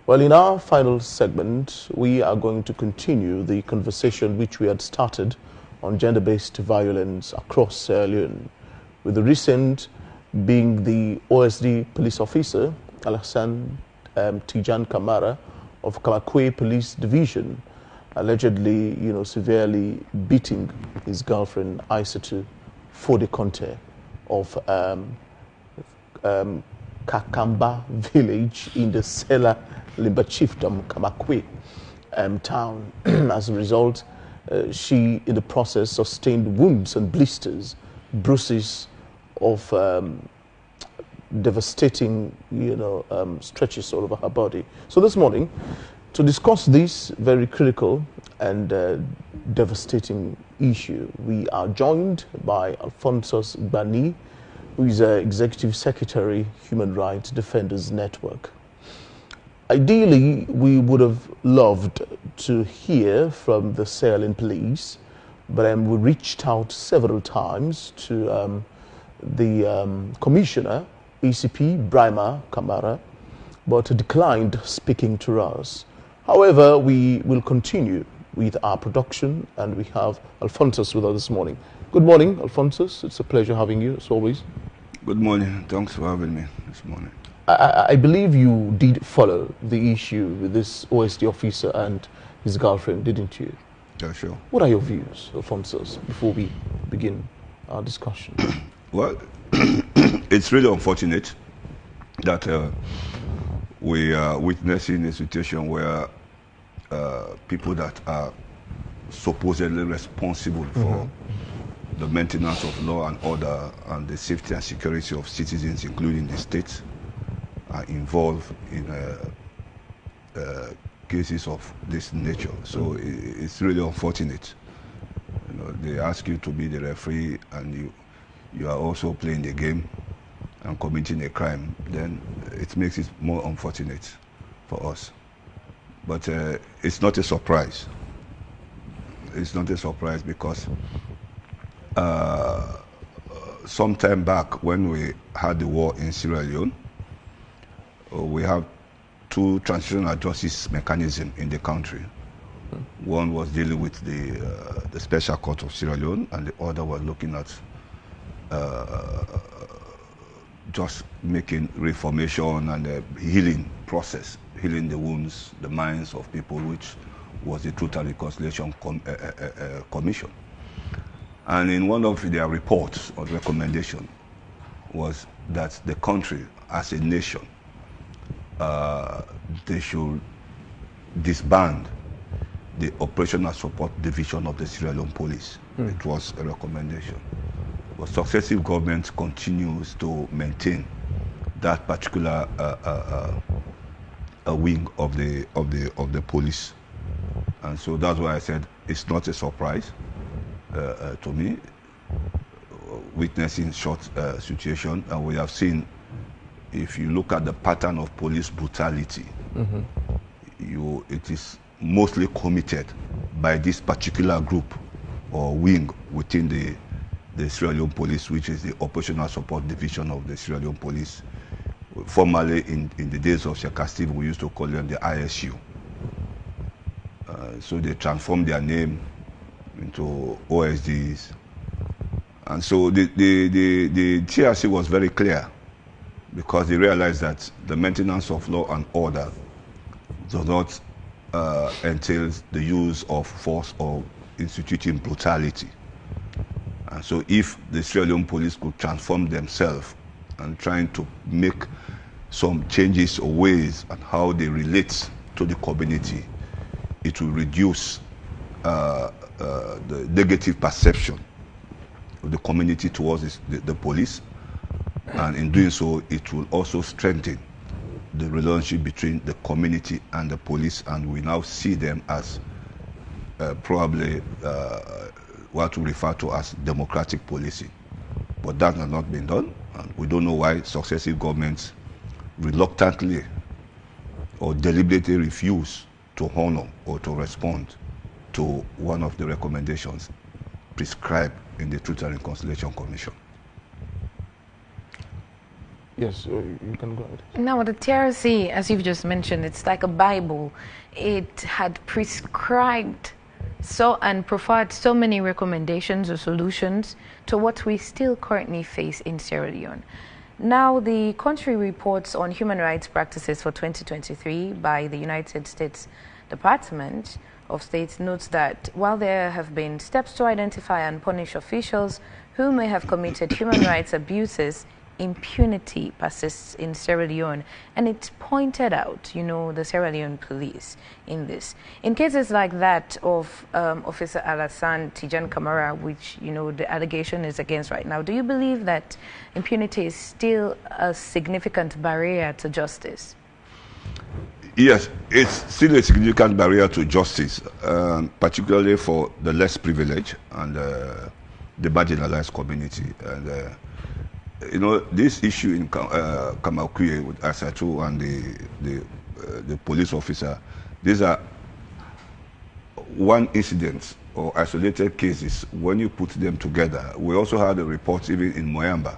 Well, in our final segment, we are going to continue the conversation which we had started on gender-based violence across Sierra Leone, with the recent being the OSD police officer, Alassane Tijan Kamara of Kamakwe Police Division, allegedly, severely beating his girlfriend Aissatou Fode of Kakamba village in the Sela Limba chiefdom, Kamakwe town. As a result, she, in the process, sustained wounds and blisters, bruises of devastating, stretches all over her body. So this morning, to discuss this very critical and devastating issue, we are joined by Alphonsus Gbanie, who is Executive Secretary, Human Rights Defenders Network. Ideally, we would have loved to hear from the Sierra Leone police, but we reached out several times to the Commissioner, ECP Brima Kamara, but declined speaking to us. However, we will continue with our production, and we have Alphonsus with us this morning. Good morning, Alphonsus. It's a pleasure having you, as always. Good morning. Thanks for having me this morning. I believe you did follow the issue with this OSD officer and his girlfriend, didn't you? Yeah, sure. What are your views, Alphonsus, before we begin our discussion? Well, it's really unfortunate that we are witnessing a situation where people that are supposedly responsible for the maintenance of law and order and the safety and security of citizens, including the state, are involved in cases of this nature. So it's really unfortunate. They ask you to be the referee, and you are also playing the game and committing a crime. Then it makes it more unfortunate for us. But it's not a surprise. It's not a surprise because some time back, when we had the war in Sierra Leone, we have two transitional justice mechanisms in the country. One was dealing with the Special Court of Sierra Leone, and the other was looking at just making reformation and the healing process, healing the wounds, the minds of people, which was the Truth and Reconciliation Commission. And in one of their reports or recommendation was that the country as a nation, they should disband the Operational Support Division of the Sierra Leone Police. It was a recommendation. But successive governments continues to maintain that particular wing of the police, and so that's why I said it's not a surprise to me witnessing such situation, and we have seen. If you look at the pattern of police brutality, it is mostly committed by this particular group or wing within the Sierra Leone Police, which is the Operational Support Division of the Sierra Leone Police. Formerly, in the days of Sheikh Steve, we used to call them the ISU. So they transformed their name into OSDs. And so the TRC was very clear, because they realized that the maintenance of law and order does not entail the use of force or instituting brutality. And so if the Sierra Leone police could transform themselves and trying to make some changes or ways on how they relate to the community, it will reduce the negative perception of the community towards the police. And in doing so, it will also strengthen the relationship between the community and the police, and we now see them as probably what we refer to as democratic policing. But that has not been done, and we don't know why successive governments reluctantly or deliberately refuse to honor or to respond to one of the recommendations prescribed in the Truth and Reconciliation Commission. Yes, you can go ahead. Now, the TRC, as you've just mentioned, it's like a Bible. It had prescribed and provided so many recommendations or solutions to what we still currently face in Sierra Leone. Now, the country reports on human rights practices for 2023 by the United States Department of State notes that while there have been steps to identify and punish officials who may have committed human rights abuses, impunity persists in Sierra Leone, and it's pointed out, the Sierra Leone police in this. In cases like that of Officer Alassane Tijan Kamara, which, the allegation is against right now, do you believe that impunity is still a significant barrier to justice? Yes, it's still a significant barrier to justice, particularly for the less privileged and the marginalized community. And this issue in Kamakwie with Asatu and the police officer, these are one incident or isolated cases. When you put them together, we also had a report even in Moyamba,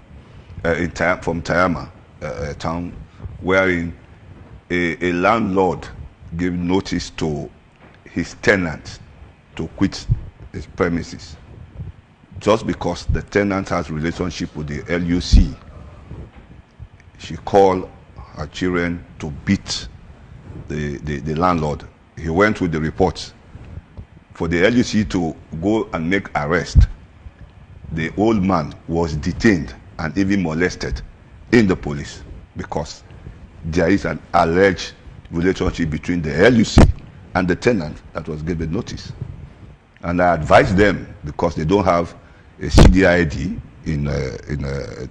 from Tayama, a town, wherein a landlord gave notice to his tenant to quit his premises, just because the tenant has relationship with the LUC. She called her children to beat the landlord. He went with the report for the LUC to go and make arrest. The old man was detained and even molested in the police because there is an alleged relationship between the LUC and the tenant that was given notice. And I advised them, because they don't have a CDID in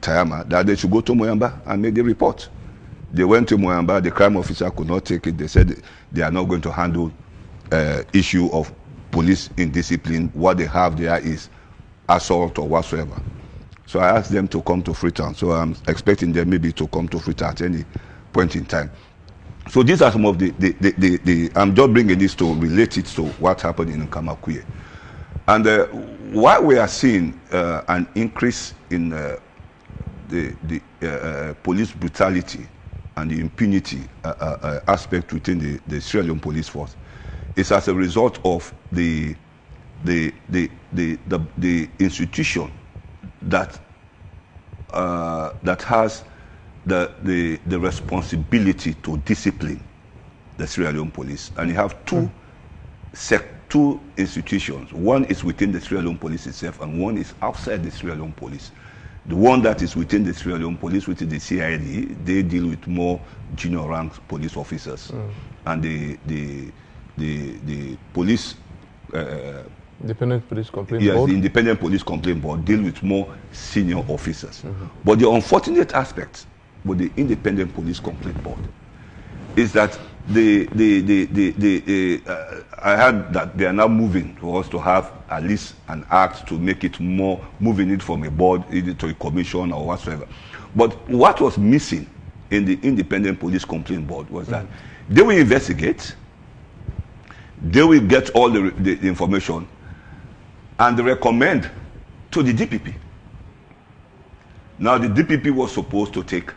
Tayama, that they should go to Moyamba and make the report. They went to Moyamba, the crime officer could not take it. They said they are not going to handle issue of police indiscipline. What they have there is assault or whatsoever. So I asked them to come to Freetown. So I'm expecting them maybe to come to Freetown at any point in time. So these are some of the I'm just bringing this to relate it to what happened in Kamakwie. And while we are seeing an increase in the police brutality and the impunity aspect within the Sierra Leone police force, it's as a result of the institution that has the responsibility to discipline the Sierra Leone police. And you have two institutions. One is within the Sierra Leone police itself, and one is outside the Sierra Leone police. The one that is within the Sierra Leone police, which is the CID, they deal with more junior rank police officers. And the police Independent Police Complaint Board? Yes, the Independent Police Complaint Board deal with more senior officers. But the unfortunate aspect with the Independent Police Complaint Board is that I heard that they are now moving for us to have at least an act to make it more, moving it from a board either to a commission or whatsoever. But what was missing in the Independent Police Complaint Board was that they will investigate, they will get all the information, and they recommend to the DPP. Now the DPP was supposed to take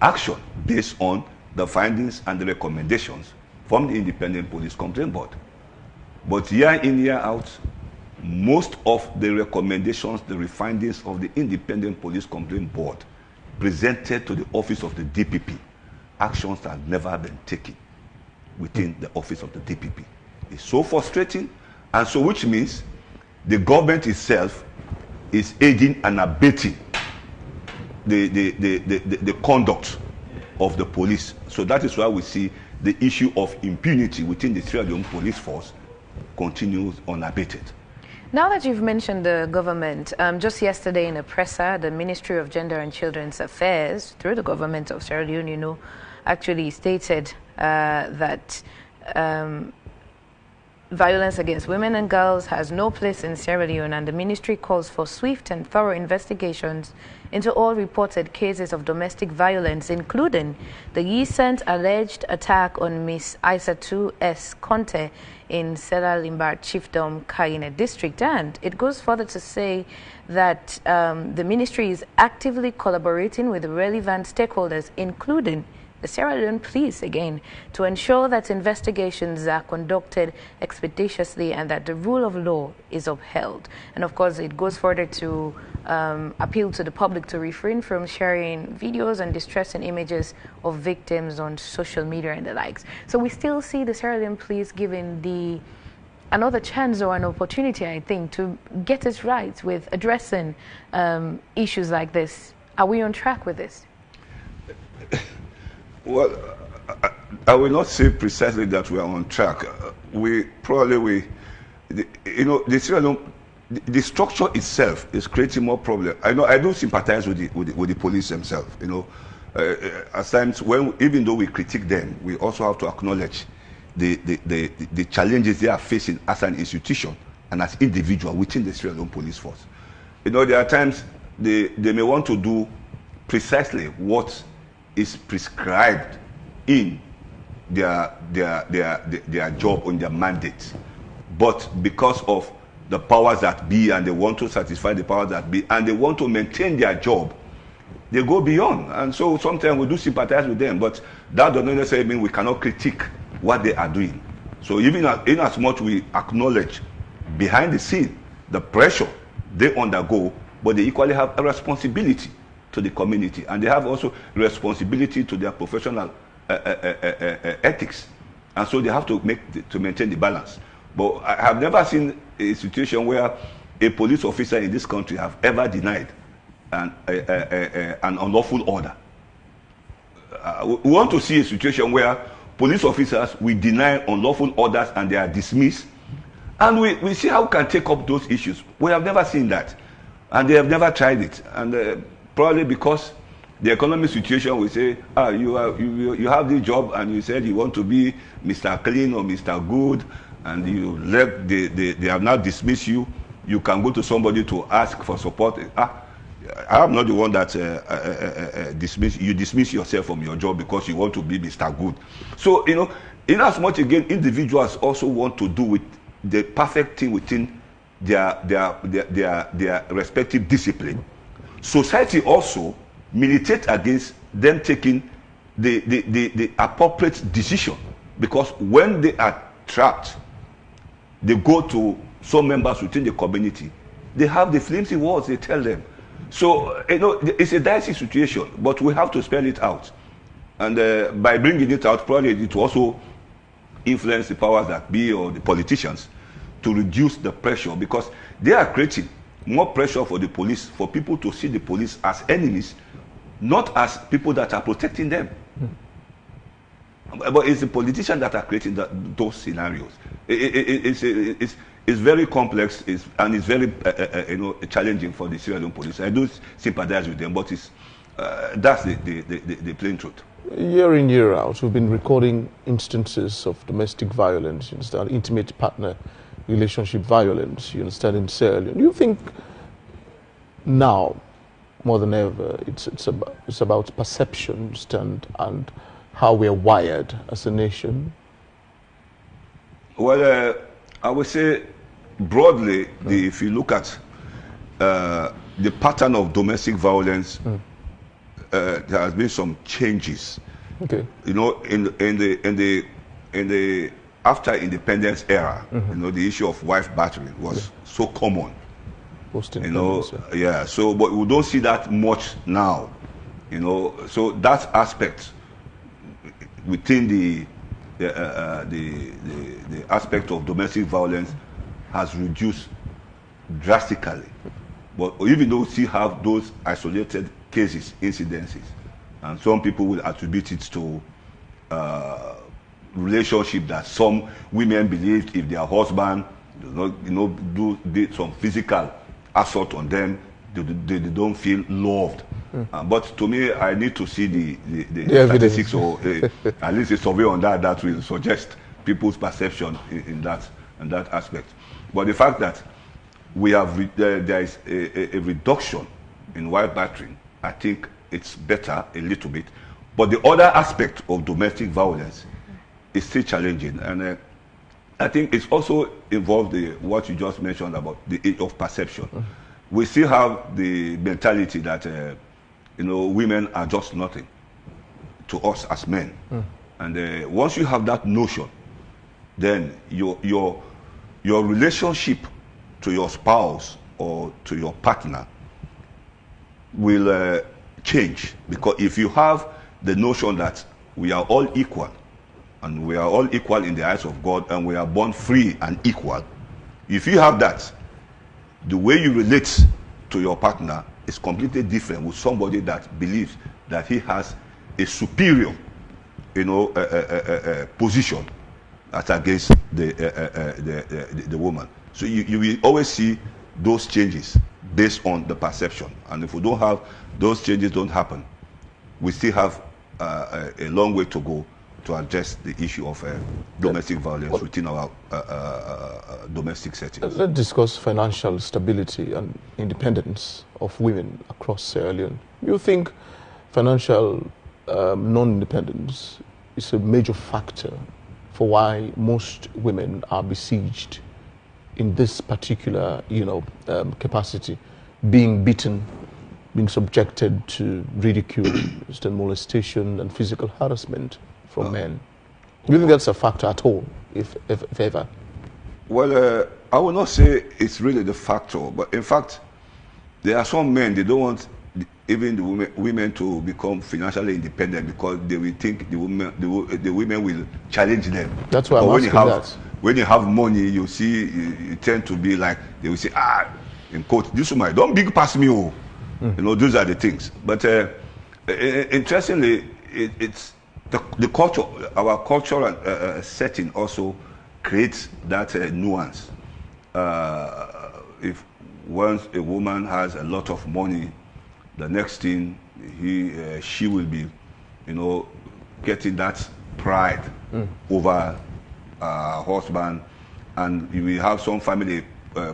action based on the findings and the recommendations from the Independent Police Complaint Board. But year in, year out, most of the recommendations, the findings of the Independent Police Complaint Board presented to the office of the DPP, actions that have never been taken within the office of the DPP. It's so frustrating, and so which means the government itself is aiding and abetting the conduct of the police. So that is why we see the issue of impunity within the Sierra Leone police force continues unabated. Now that you've mentioned the government, just yesterday in a presser, the Ministry of Gender and Children's Affairs, through the government of Sierra Leone, actually stated that Violence against women and girls has no place in Sierra Leone, and the ministry calls for swift and thorough investigations into all reported cases of domestic violence, including the recent alleged attack on Miss Aissatou S. Conte in Sela Limbar Chiefdom, Kaine district. And it goes further to say that the ministry is actively collaborating with relevant stakeholders, including the Sierra Leone police, again, to ensure that investigations are conducted expeditiously and that the rule of law is upheld. And of course, it goes further to appeal to the public to refrain from sharing videos and distressing images of victims on social media and the likes. So we still see the Sierra Leone police given another chance or an opportunity, I think, to get it right with addressing issues like this. Are we on track with this? Well, I will not say precisely that we are on track. The Sierra Leone, the structure itself is creating more problems. I do sympathize with the police themselves. At times, even though we critique them, we also have to acknowledge the challenges they are facing as an institution and as individual within the Sierra Leone police force. There are times they may want to do precisely what is prescribed in their job and their mandate, but because of the powers that be, and they want to satisfy the powers that be, and they want to maintain their job, they go beyond. And so sometimes we do sympathize with them, but that does not necessarily mean we cannot critique what they are doing. So even in as much we acknowledge behind the scene the pressure they undergo, but they equally have a responsibility to the community, and they have also responsibility to their professional ethics, and so they have to maintain the balance. But I have never seen a situation where a police officer in this country have ever denied an unlawful order. We want to see a situation where police officers will deny unlawful orders and they are dismissed, and we see how we can take up those issues. We have never seen that, and they have never tried it, and probably because the economic situation will say, you have this job and you said you want to be Mr. Clean or Mr. Good, and you left, they have now dismissed you. You can go to somebody to ask for support. I'm not the one that dismiss yourself from your job because you want to be Mr. Good. So, in as much again, individuals also want to do with the perfect thing within their respective discipline. Society also militates against them taking the appropriate decision, because when they are trapped, they go to some members within the community. They have the flimsy words they tell them. So it's a dicey situation, but we have to spell it out. And by bringing it out, probably it will also influence the powers that be or the politicians to reduce the pressure, because they are creating more pressure for the police, for people to see the police as enemies, not as people that are protecting them. But it's the politicians that are creating those scenarios. It's very complex, and it's very challenging for the Sierra Leone police. I do sympathize with them, but that's the plain truth. Year in, year out, we've been recording instances of domestic violence, you understand, intimate partner relationship violence, you understand, in Sierra Leone. Do you think now, more than ever, it's about perceptions and how we're wired as a nation? Well, I would say broadly, if you look at the pattern of domestic violence, there has been some changes. Okay. In the after independence era, the issue of wife battery was so common. Yeah. So, but we don't see that much now. So that aspect within the aspect of domestic violence has reduced drastically. But even though we still have those isolated cases, incidences, and some people will attribute it to relationship that some women believed if their husband does not do some physical assault on them, they don't feel loved. But to me, I need to see the statistics, or at least a survey on that will suggest people's perception in that and that aspect. But the fact that we have there is a reduction in wife battering, I think it's better a little bit. But the other aspect of domestic violence is still challenging, and I think it's also involved what you just mentioned about the age of perception. We still have the mentality that women are just nothing to us as men, and once you have that notion, then your relationship to your spouse or to your partner will change, because if you have the notion that we are all equal, and we are all equal in the eyes of God, and we are born free and equal, if you have that, the way you relate to your partner is completely different with somebody that believes that he has a superior, position as against the woman. So you will always see those changes based on the perception. And if we don't have those changes, don't happen, we still have a long way to go to address the issue of domestic violence within our domestic settings. Let's discuss financial stability and independence of women across Sierra Leone. You think financial non-independence is a major factor for why most women are besieged in this particular, capacity, being beaten, being subjected to ridicule, molestation, and physical harassment from men? Do you think that's a factor at all, if ever? Well, I will not say it's really the factor, but in fact, there are some men, they don't want even the women to become financially independent because they will think the women will challenge them. That's why I'm asking that. When you have money, you see, you tend to be like, they will say, in quote, this woman, don't big pass me, oh. Those are the things. But interestingly, it's the culture, our cultural setting also creates that nuance. If once a woman has a lot of money, the next thing she will be, getting that pride over her husband, and you will have some family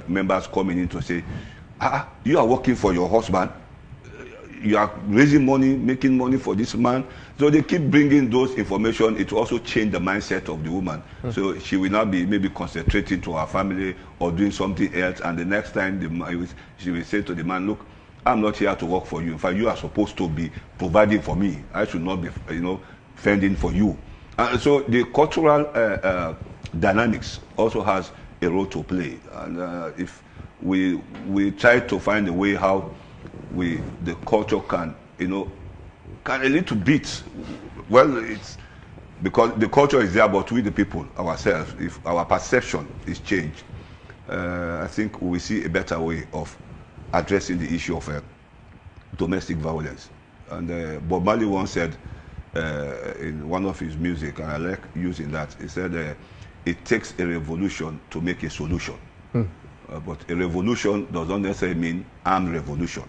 members coming in to say, you are working for your husband, you are raising money, making money for this man. So they keep bringing those information. It will also change the mindset of the woman. So she will not be maybe concentrating to her family or doing something else. And the next time she will say to the man, look, I'm not here to work for you. In fact, you are supposed to be providing for me. I should not be, fending for you. So the cultural dynamics also has a role to play. And if we try to find a way how the culture can a little bit, well, it's because the culture is there, but we the people ourselves, if our perception is changed, I think we see a better way of addressing the issue of domestic violence. And Bob Marley once said in one of his music, and I like using that, he said it takes a revolution to make a solution. But a revolution does not necessarily mean armed revolution.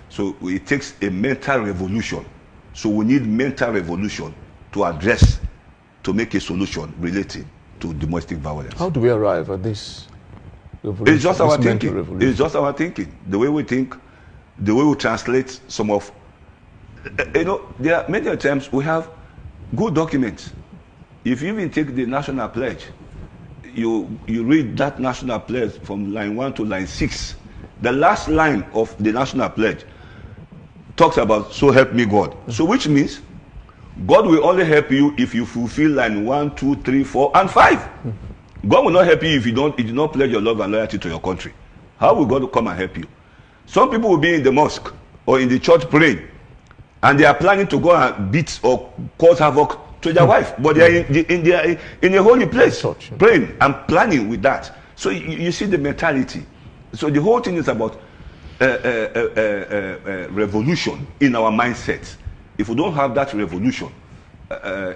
So it takes a mental revolution. So we need mental revolution to address, to make a solution related to domestic violence. How do we arrive at this revolution? It's just our thinking. It's just our thinking. The way we think, the way we translate some of, there are many times we have good documents. If you even take the national pledge, you read that national pledge from line 1 to line 6. The last line of the national pledge talks about "so help me God." So which means God will only help you if you fulfill line 1, 2, 3, 4, and 5. God will not help you if you do not pledge your love and loyalty to your country. How will God come and help you? Some people will be in the mosque or in the church praying, and they are planning to go and beat or cause havoc to their wife, but they are in a holy place praying and planning with that. So you see the mentality. So the whole thing is about revolution in our mindset. If we don't have that revolution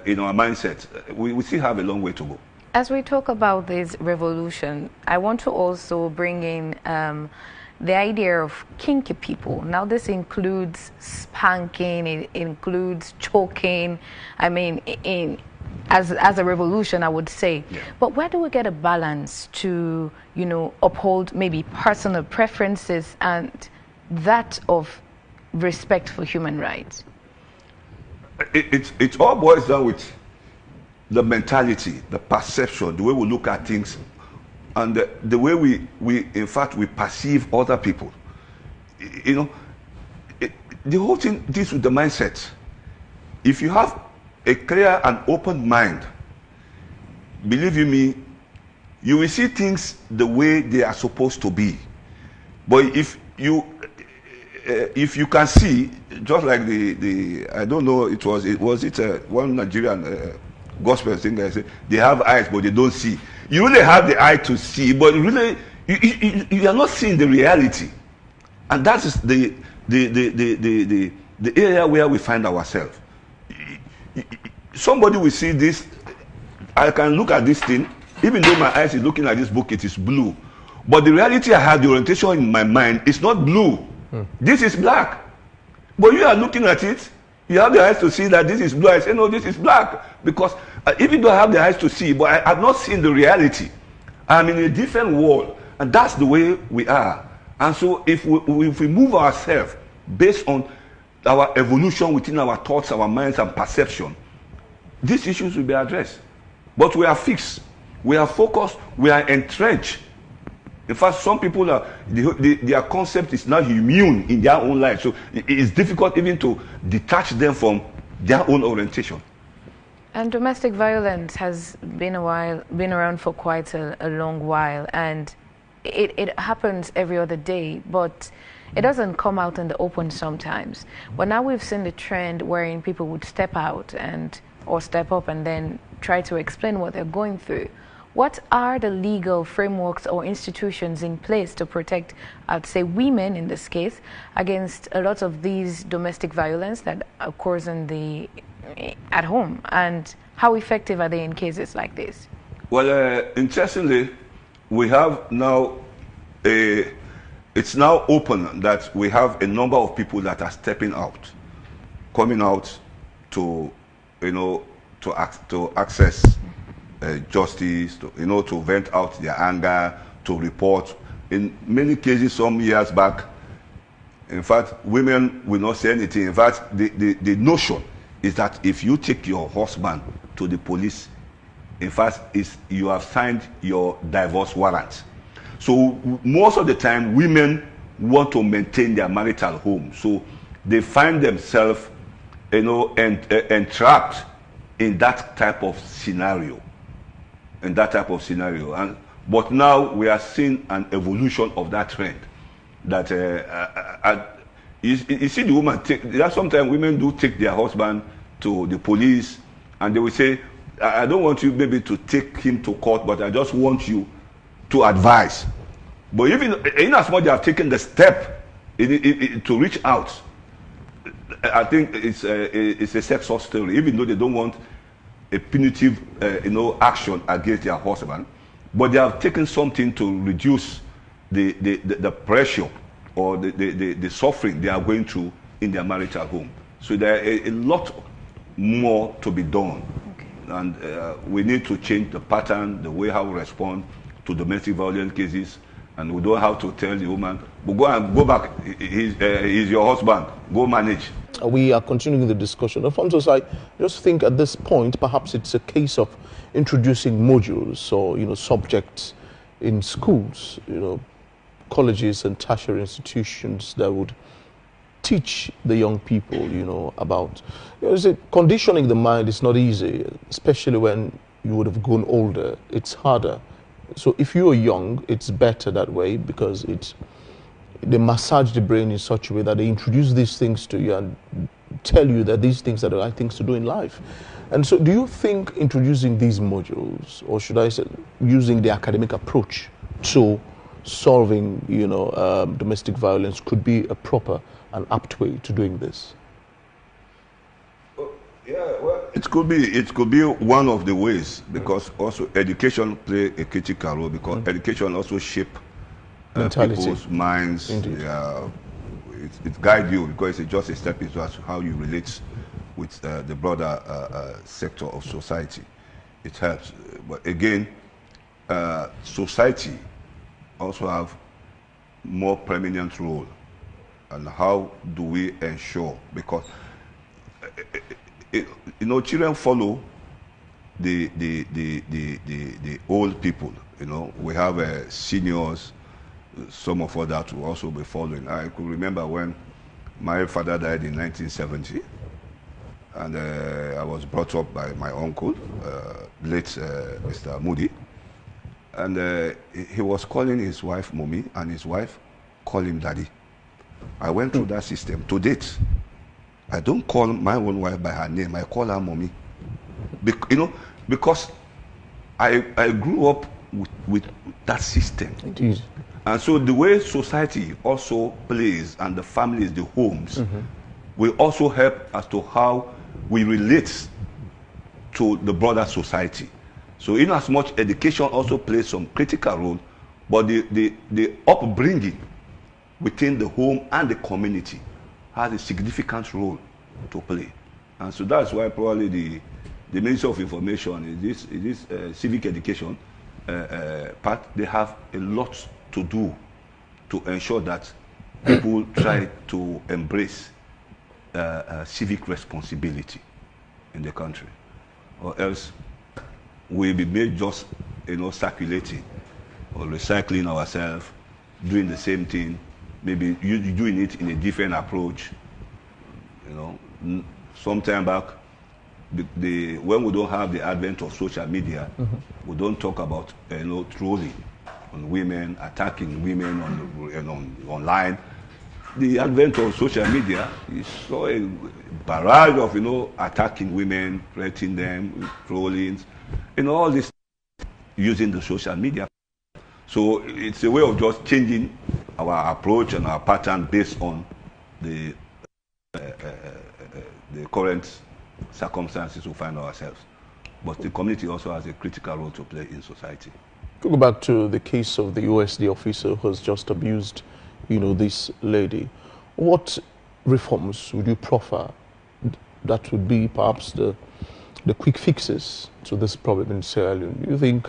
in our mindset, we still have a long way to go. As we talk about this revolution, I want to also bring in the idea of kinky people. Now this includes spanking, it includes choking. I mean, as a revolution, I would say. Yeah. But where do we get a balance to, uphold maybe personal preferences and that of respect for human rights? It all boils down with the mentality, the perception, the way we look at things, and the way we perceive other people. The whole thing deals with the mindset. If you have a clear and open mind, believe you me, you will see things the way they are supposed to be. But if you can see, just like the I don't know, was it one Nigerian gospel singer said they have eyes but they don't see. You really have the eye to see, but really you are not seeing the reality, and that is the area where we find ourselves. Somebody will see this. I can look at this thing, even though my eyes is looking at this book, it is blue. But the reality I have, the orientation in my mind, is not blue. This is black. But you are looking at it, you have the eyes to see that this is blue. I say, no, this is black. Because even though I have the eyes to see, but I have not seen the reality. I'm in a different world. And that's the way we are. And so if we move ourselves based on our evolution within our thoughts, our minds, and perception, these issues will be addressed. But we are fixed, we are focused, we are entrenched. In fact, some people their concept is now immune in their own life. So it is difficult even to detach them from their own orientation. And domestic violence has been around for quite a long while, and it happens every other day, but it doesn't come out in the open sometimes. But now we've seen the trend wherein people would step out or step up and then try to explain what they're going through. What are the legal frameworks or institutions in place to protect, I'd say, women in this case, against a lot of these domestic violence that occurs at home? And how effective are they in cases like this? Well, interestingly, we have now it's now open that we have a number of people that are stepping out, coming out to access justice, to vent out their anger, to report. In many cases, some years back, in fact, women will not say anything. In fact, the notion is that if you take your husband to the police, in fact, you have signed your divorce warrant. So most of the time, women want to maintain their marital home. So they find themselves, entrapped in that type of scenario. But now we are seeing an evolution of that trend. That you see the woman sometimes women do take their husband to the police, and they will say, I don't want you maybe to take him to court, but I just want you to advise. But even in as much as they have taken the step to reach out, I think it's a sexual story, even though they don't want a punitive action against their husband, but they have taken something to reduce the pressure or the suffering they are going through in their marital home. So there are a lot more to be done. Okay. And we need to change the pattern, the way how we respond to domestic violence cases. And we don't have to tell the woman, but go back, he's your husband, go manage. We are continuing the discussion. Alphonsus, I just think at this point, perhaps it's a case of introducing modules or, subjects in schools, colleges and tertiary institutions that would teach the young people, about, conditioning the mind is not easy, especially when you would have grown older. It's harder. So if you're young, it's better that way because they massage the brain in such a way that they introduce these things to you and tell you that these things are the right things to do in life. And so do you think introducing these modules, or should I say using the academic approach to solving, domestic violence could be a proper and apt way to doing this? Yeah, well, it could be one of the ways, because also education play a critical role, because education also shape people's minds. It guides you, because it's just a step into how you relate with the broader sector of society. it helps. But again, society also have more prominent role. And how do we ensure? Because children follow the old people. We have seniors, some of us that will also be following. I could remember when my father died in 1970, and I was brought up by my uncle, late Mr. Moody, and he was calling his wife Mommy, and his wife called him Daddy. I went through that system. To date, I don't call my own wife by her name. I call her Mommy. Because I grew up with that system. Indeed. And so the way society also plays, and the families, the homes, will also help as to how we relate to the broader society. So in as much education also plays some critical role, but the upbringing within the home and the community has a significant role to play. And so that's why probably the Ministry of Information, is this civic education part, they have a lot to do to ensure that people try to embrace civic responsibility in the country, or else we'll be made just circulating or recycling ourselves, doing the same thing, maybe doing it in a different approach. Some time back, when we don't have the advent of social media, we don't talk about trolling on women, attacking women online. The advent of social media is so a barrage of attacking women, threatening them, trolling, all this using the social media. So it's a way of just changing our approach and our pattern based on the current circumstances we find ourselves. But the community also has a critical role to play in society. To go back to the case of the USD officer who has just abused, this lady, what reforms would you proffer that would be perhaps the quick fixes to this problem in Sierra Leone? Do you think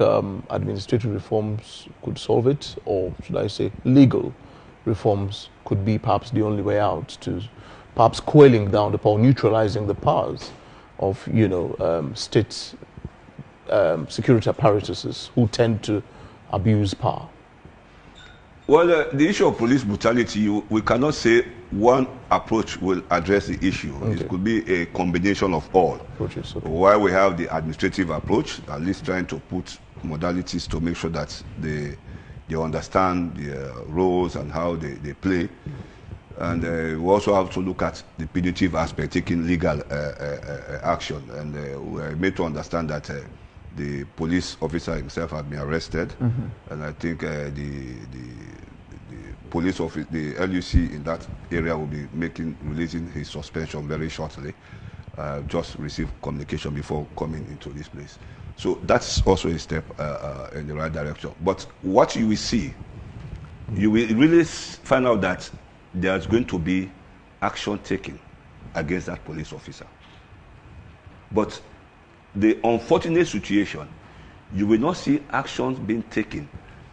administrative reforms could solve it, or should I say legal reforms could be perhaps the only way out to perhaps quelling down the power, neutralizing the powers of state security apparatuses who tend to abuse power? Well, the issue of police brutality, we cannot say one approach will address the issue. Okay. It could be a combination of all. Approaches, okay. While we have the administrative approach, at least trying to put modalities to make sure that they understand the roles and how they play. And we also have to look at the punitive aspect, taking legal action. And we're made to understand that the police officer himself had been arrested. And I think the police office, the LUC in that area will be releasing his suspension very shortly. Just received communication before coming into this place. So that's also a step in the right direction. But what you will see, you will really find out that there's going to be action taken against that police officer. But the unfortunate situation, you will not see actions being taken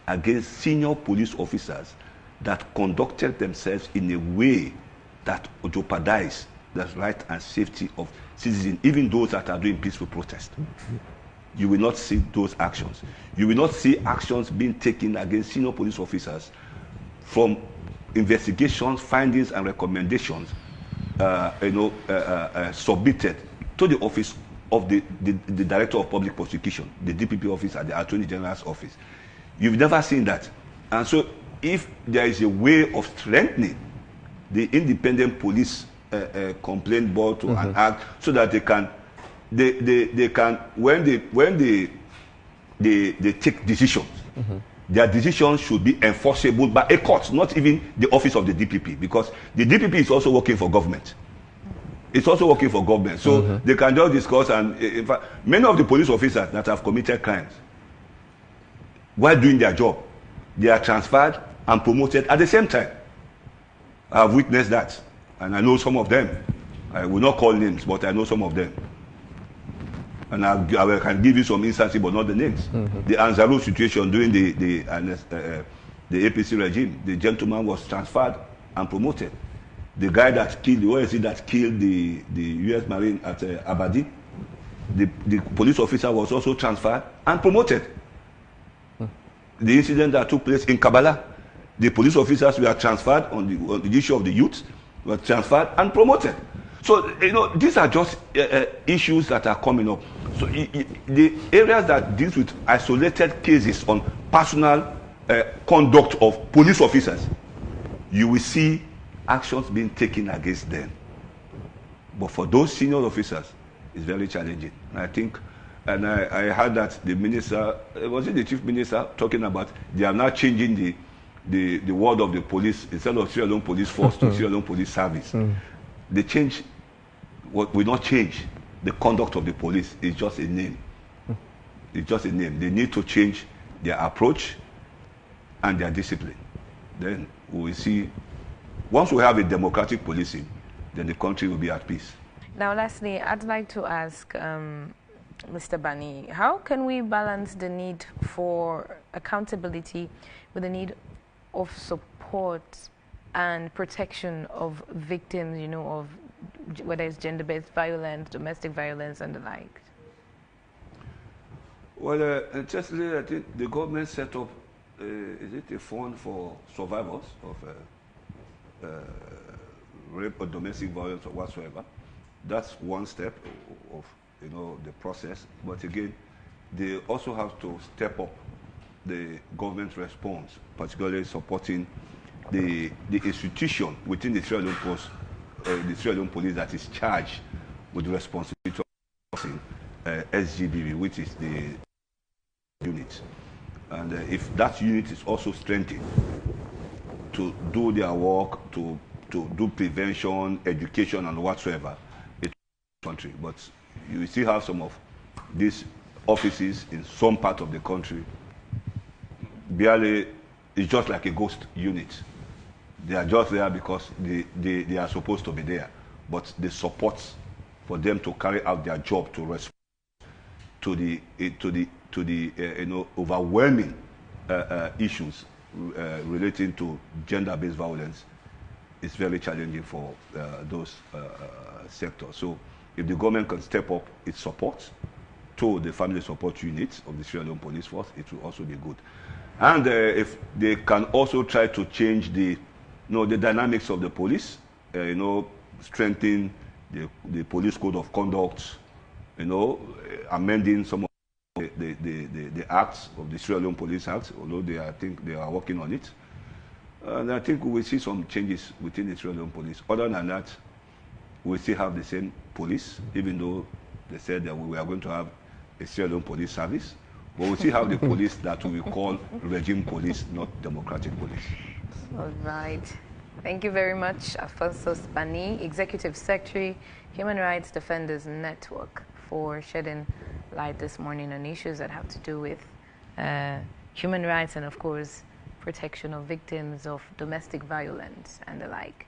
against senior police officers that conducted themselves in a way that jeopardize the right and safety of citizens, even those that are doing peaceful protest. You will not see those actions. You will not see actions being taken against senior police officers from investigations, findings, and recommendations, submitted to the office of the Director of Public Prosecution, the DPP office at the Attorney General's office. You've never seen that. And so if there is a way of strengthening the independent police complaint board to an act, so that they can when they take decisions, their decisions should be enforceable by a court, not even the office of the DPP, because the DPP is also working for government. It's also working for government. So they can just discuss, and in fact, many of the police officers that have committed crimes, while doing their job, they are transferred and promoted at the same time. I have witnessed that, and I know some of them. I will not call names, but I know some of them. And I can give you some instances, but not the names. The Anzaru situation during the APC regime, the gentleman was transferred and promoted. The guy that killed, the OSC that killed the U.S. Marine at Abadi, the police officer was also transferred and promoted. The incident that took place in Kabbalah, the police officers were transferred on the issue of the youth, were transferred and promoted. So, these are just issues that are coming up. So, the areas that deals with isolated cases on personal conduct of police officers, you will see actions being taken against them. But for those senior officers, it's very challenging. And I think, and I heard that the minister, was it the chief minister, talking about they are now changing the word of the police, instead of Sierra Leone Police Force to Sierra Leone Police Service. They change. What will not change the conduct of the police is just a name. It's just a name. They need to change their approach and their discipline. Then we will see, once we have a democratic policing, then the country will be at peace. Now, lastly, I'd like to ask Mr. Gbanie, how can we balance the need for accountability with the need of support and protection of victims, of whether it's gender-based violence, domestic violence, and the like? Well, interestingly, I think the government set up, is it a fund for survivors of rape or domestic violence or whatsoever? That's one step of the process. But again, they also have to step up the government response, particularly supporting the institution within the Sierra Leone Post, the Sierra Leone Police that is charged with the responsibility of SGBV, which is the unit. And if that unit is also strengthened to do their work, to do prevention, education, and whatsoever, it's a country. But you still have some of these offices in some part of the country. Barely, it's just like a ghost unit. They are just there because they are supposed to be there. But the support for them to carry out their job to respond to the overwhelming issues relating to gender-based violence is very challenging for those sectors. So if the government can step up its support to the family support units of the Sierra Leone Police Force, it will also be good. And if they can also try to change the dynamics of the police, strengthen the police code of conduct, amending some of the acts of the Sierra Leone Police Act, although I think they are working on it. And I think we will see some changes within the Sierra Leone Police. Other than that, we still have the same police, even though they said that we are going to have a Sierra Leone Police Service. But we still have the police that we call regime police, not democratic police. All right. Thank you very much, Alphonsus Gbanie, Executive Secretary, Human Rights Defenders Network, for shedding light this morning on issues that have to do with human rights and, of course, protection of victims of domestic violence and the like.